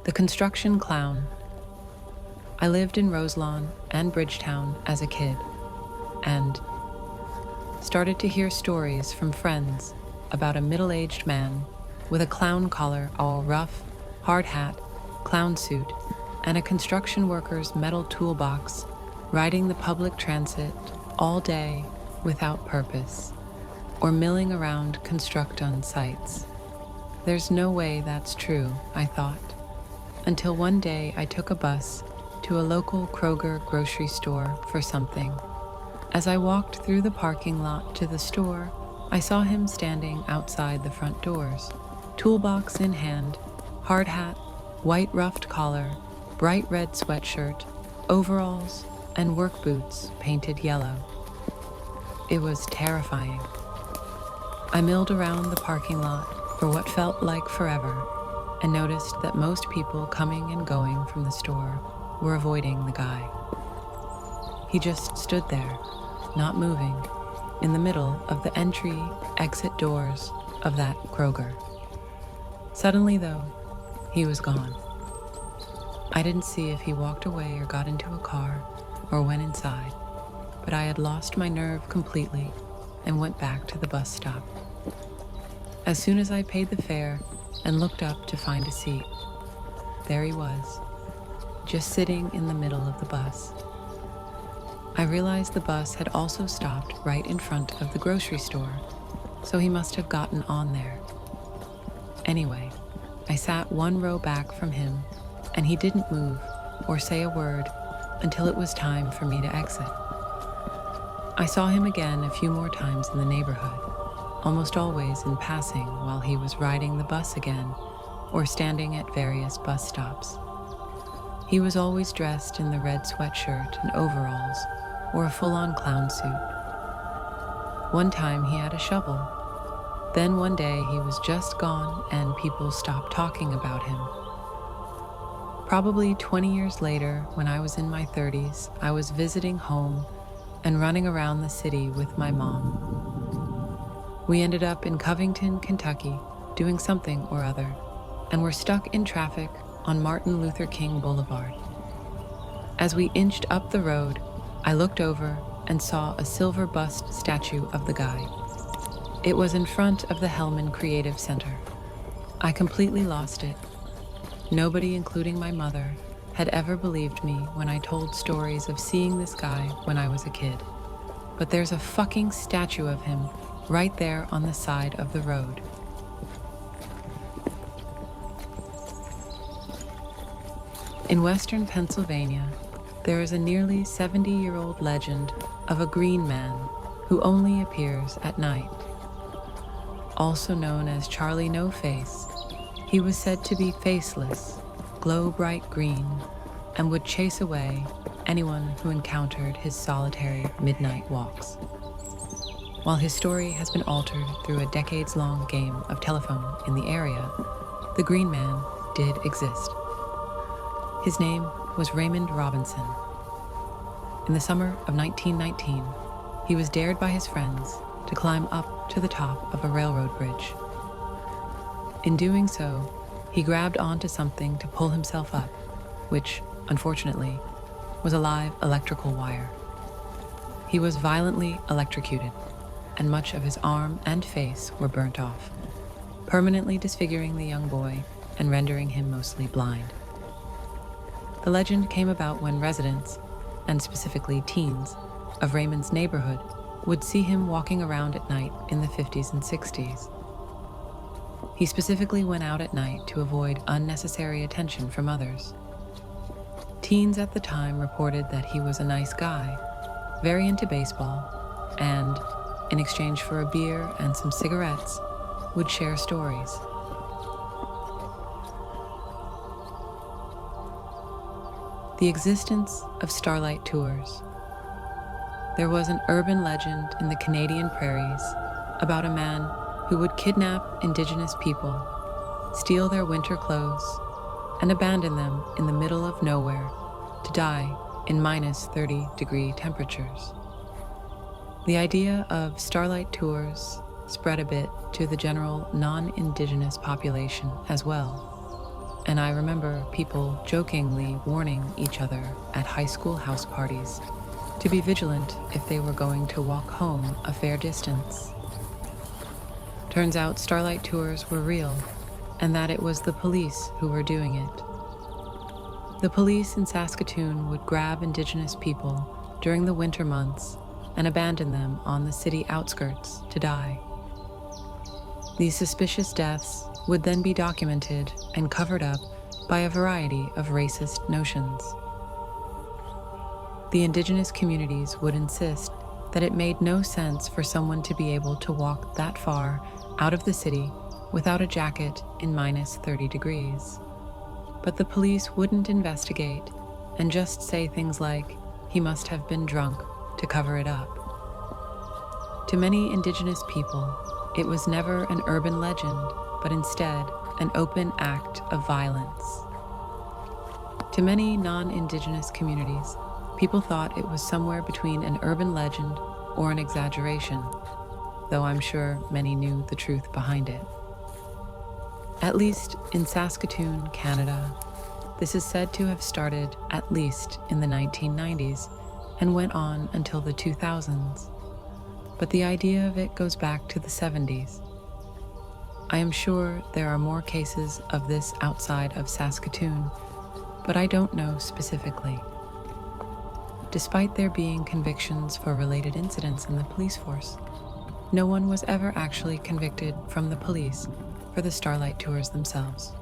The construction clown. I lived in Roselawn and Bridgetown as a kid, and started to hear stories from friends about a middle-aged man with a clown collar, all rough, hard hat, clown suit, and a construction worker's metal toolbox, riding the public transit all day without purpose, or milling around construction sites. There's no way that's true, I thought, until one day I took a bus to a local Kroger grocery store for something. As I walked through the parking lot to the store, I saw him standing outside the front doors, toolbox in hand, hard hat, white ruffed collar, bright red sweatshirt, overalls, and work boots painted yellow. It was terrifying. I milled around the parking lot for what felt like forever, and noticed that most people coming and going from the store were avoiding the guy. He just stood there, not moving, in the middle of the entry-exit doors of that Kroger. Suddenly, though, he was gone. I didn't see if he walked away or got into a car or went inside, but I had lost my nerve completely and went back to the bus stop. As soon as I paid the fare and looked up to find a seat, there he was, just sitting in the middle of the bus. I realized the bus had also stopped right in front of the grocery store, so he must have gotten on there. Anyway, I sat one row back from him, and he didn't move or say a word until it was time for me to exit. I saw him again a few more times in the neighborhood, almost always in passing while he was riding the bus again or standing at various bus stops. He was always dressed in the red sweatshirt and overalls or a full-on clown suit. One time he had a shovel. Then one day he was just gone and people stopped talking about him. Probably 20 years later, when I was in my 30s, I was visiting home and running around the city with my mom. We ended up in Covington, Kentucky, doing something or other, and were stuck in traffic on Martin Luther King Boulevard. As we inched up the road, I looked over and saw a silver bust statue of the guy. It was in front of the Hellman Creative Center. I completely lost it. Nobody, including my mother, had ever believed me when I told stories of seeing this guy when I was a kid. But there's a fucking statue of him right there on the side of the road. In western Pennsylvania, there is a nearly 70-year-old legend of a green man who only appears at night. Also known as Charlie No Face, he was said to be faceless, glow bright green, and would chase away anyone who encountered his solitary midnight walks. While his story has been altered through a decades-long game of telephone in the area, the Green Man did exist. His name was Raymond Robinson. In the summer of 1919, he was dared by his friends to climb up to the top of a railroad bridge. In doing so, he grabbed onto something to pull himself up, which, unfortunately, was a live electrical wire. He was violently electrocuted, and much of his arm and face were burnt off, permanently disfiguring the young boy and rendering him mostly blind. The legend came about when residents, and specifically teens, of Raymond's neighborhood would see him walking around at night in the 50s and 60s. He specifically went out at night to avoid unnecessary attention from others. Teens at the time reported that he was a nice guy, very into baseball, and, in exchange for a beer and some cigarettes, would share stories. The existence of starlight tours. There was an urban legend in the Canadian prairies about a man who would kidnap indigenous people, steal their winter clothes, and abandon them in the middle of nowhere to die in minus 30-degree temperatures. The idea of starlight tours spread a bit to the general non-indigenous population as well. and I remember people jokingly warning each other at high school house parties to be vigilant if they were going to walk home a fair distance. Turns out Starlight Tours were real, and that it was the police who were doing it. The police in Saskatoon would grab Indigenous people during the winter months and abandon them on the city outskirts to die. These suspicious deaths would then be documented and covered up by a variety of racist notions. The Indigenous communities would insist that it made no sense for someone to be able to walk that far out of the city without a jacket in minus 30 degrees. But the police wouldn't investigate and just say things like, "He must have been drunk," to cover it up. To many Indigenous people, it was never an urban legend, but instead an open act of violence. To many non-Indigenous communities, people thought it was somewhere between an urban legend or an exaggeration, though I'm sure many knew the truth behind it. At least in Saskatoon, Canada, this is said to have started at least in the 1990s and went on until the 2000s. But the idea of it goes back to the 70s. I am sure there are more cases of this outside of Saskatoon, but I don't know specifically. Despite there being convictions for related incidents in the police force, no one was ever actually convicted from the police for the Starlight Tours themselves.